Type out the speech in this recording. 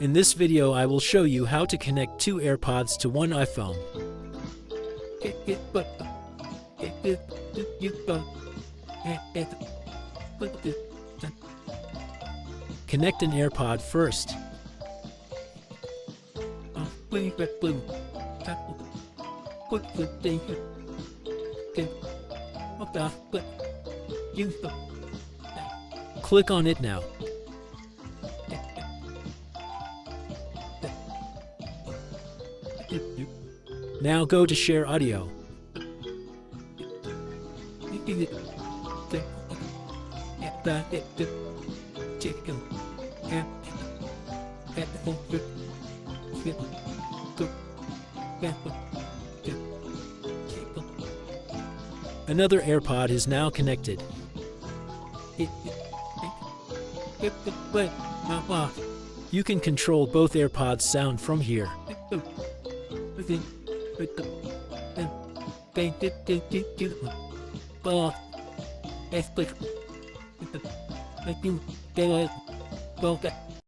In this video, I will show you how to connect two AirPods to one iPhone. Connect an AirPod first. Click on it now. Now go to Share Audio. Another AirPod is now connected. You can control both AirPods sound from here.